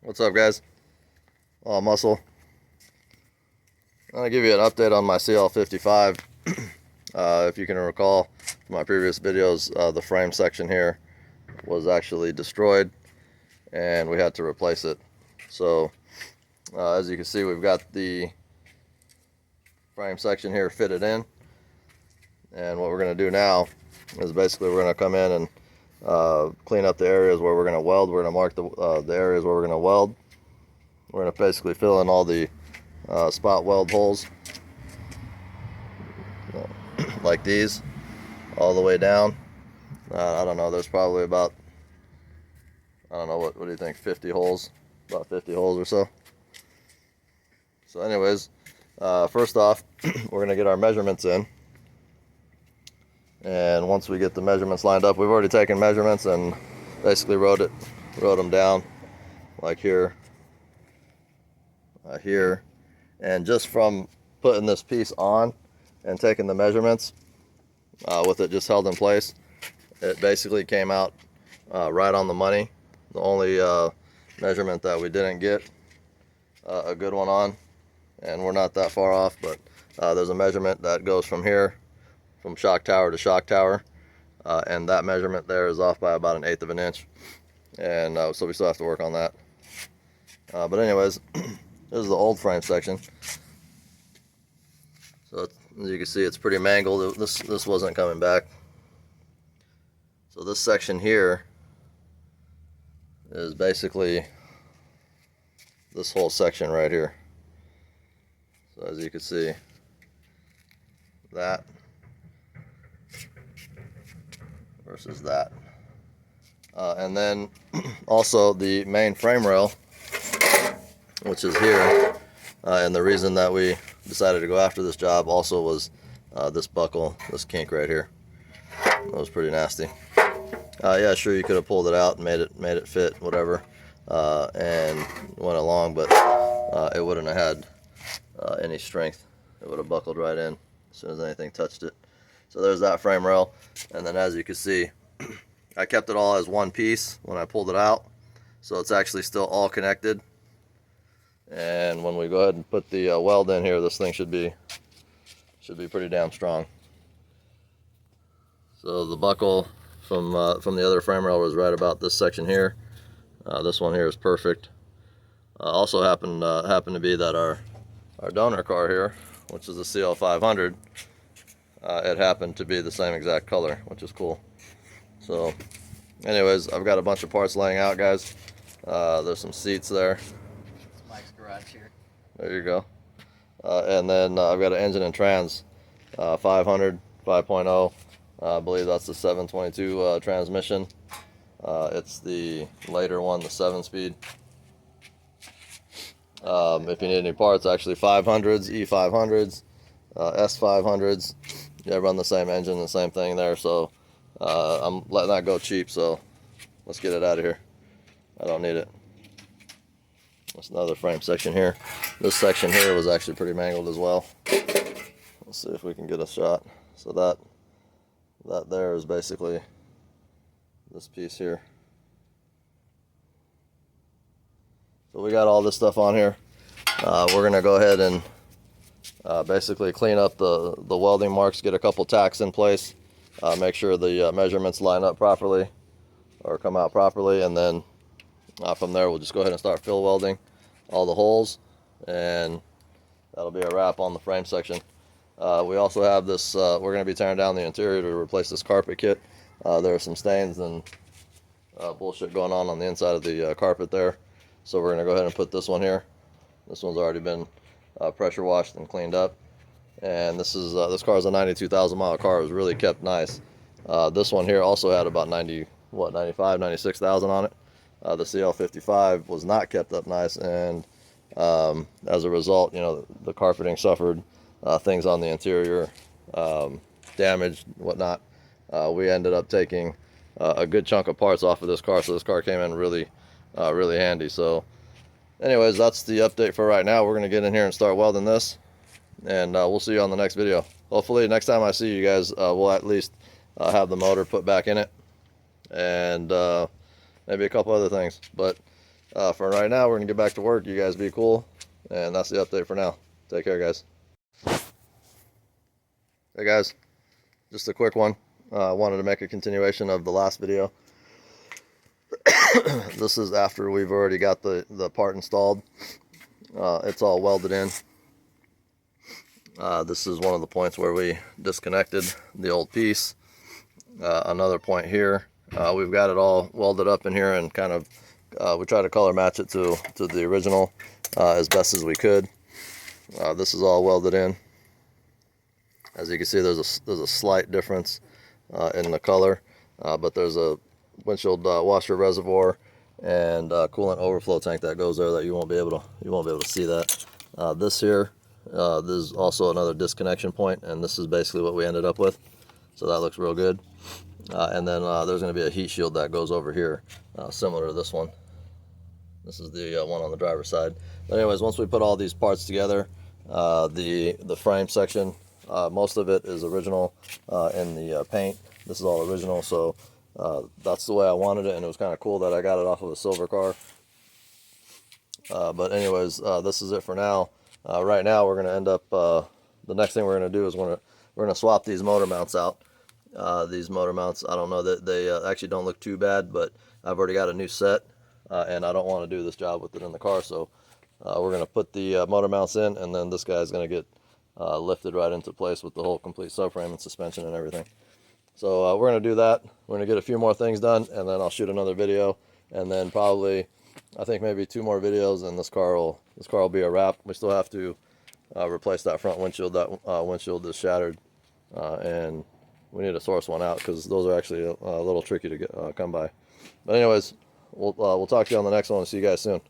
What's up, guys? Muscle. I'm going to give you an update on my CL55. If you can recall from my previous videos, the frame section here was actually destroyed and we had to replace it. So as you can see, we've got the frame section here fitted in, and what we're going to do now is basically we're going to come in and clean up the areas where we're going to weld. We're going to mark the areas where we're going to weld. We're going to basically fill in all the spot weld holes like these all the way down. I don't know, there's probably about, I don't know, what do you think, 50 holes? About 50 holes or so. So anyways, first off, we're going to get our measurements in. And once we get the measurements lined up, we've already taken measurements and basically wrote them down, like here, here. And just from putting this piece on and taking the measurements, with it just held in place, it basically came out right on the money. The only measurement that we didn't get a good one on, and we're not that far off, but there's a measurement that goes from here, from shock tower to shock tower, and that measurement there is off by about 1/8 of an inch, and so we still have to work on that. But anyways, this is the old frame section. So as you can see, it's pretty mangled. This wasn't coming back. So this section here is basically this whole section right here. So as you can see, that versus that. And then also the main frame rail, which is here, and the reason that we decided to go after this job also was this buckle, this kink right here. That was pretty nasty. Yeah, sure, you could have pulled it out and made it fit, whatever, and went along, but it wouldn't have had any strength. It would have buckled right in as soon as anything touched it. So there's that frame rail, and then as you can see, I kept it all as one piece when I pulled it out, so it's actually still all connected. And when we go ahead and put the weld in here, this thing should be pretty damn strong. So the buckle from the other frame rail was right about this section here. This one here is perfect. Also happened to be that our donor car here, which is the CL500, it happened to be the same exact color, which is cool. So anyways, I've got a bunch of parts laying out, guys. There's some seats there. Mike's garage here. There you go. And then I've got an engine and trans, 500, 5.0. I believe that's the 722 transmission. It's the later one, the 7-speed. If you need any parts, actually 500s, E500s, S500s, yeah, run the same engine, the same thing there. So I'm letting that go cheap, so let's get it out of here. I don't need it. That's another frame section here. This section here was actually pretty mangled as well. Let's see if we can get a shot. So that there is basically this piece here. So we got all this stuff on here. We're gonna go ahead and basically clean up the welding marks, get a couple tacks in place, make sure the measurements line up properly or come out properly, and then from there we'll just go ahead and start fill welding all the holes, and that'll be a wrap on the frame section. We also have this, we're going to be tearing down the interior to replace this carpet kit. There are some stains and bullshit going on the inside of the carpet there, so we're going to go ahead and put this one here. This one's already been pressure washed and cleaned up, and this car is a 92,000 mile car. It was really kept nice. This one here also had about 95, 96,000 on it. The CL55 was not kept up nice, and as a result, you know, the carpeting suffered things on the interior, damaged, whatnot. We ended up taking a good chunk of parts off of this car, so this car came in really handy. So anyways, that's the update for right now. We're going to get in here and start welding this, and we'll see you on the next video. Hopefully next time I see you guys, we'll at least have the motor put back in it, and maybe a couple other things. But For right now, we're gonna get back to work. You guys be cool, and that's the update for now. Take care, guys. Hey guys, just a quick one. I wanted to make a continuation of the last video. This is after we've already got the part installed. It's all welded in. This is one of the points where we disconnected the old piece. Another point here. We've got it all welded up in here, and kind of we try to color match it to the original as best as we could. This is all welded in. As you can see, there's a slight difference in the color, but there's a windshield washer reservoir and coolant overflow tank that goes there that you won't be able to see that. This here, this is also another disconnection point, and this is basically what we ended up with. So that looks real good. And then there's going to be a heat shield that goes over here, similar to this one. This is the one on the driver's side. But anyways, once we put all these parts together, the frame section, most of it is original in the paint. This is all original, so that's the way I wanted it, and it was kind of cool that I got it off of a silver car. But anyways, this is it for now. Right now, we're going to end up, the next thing we're going to do is we're going to swap these motor mounts out. These motor mounts, I don't know that they actually don't look too bad, but I've already got a new set, and I don't want to do this job with it in the car, so we're going to put the motor mounts in, and then this guy's going to get lifted right into place with the whole complete subframe and suspension and everything. So we're going to do that. We're going to get a few more things done, and then I'll shoot another video, and then probably, I think maybe 2 more videos, and this car will be a wrap. We still have to replace that front windshield. That windshield is shattered, and we need to source one out because those are actually a little tricky to come by. But anyways, we'll talk to you on the next one and see you guys soon.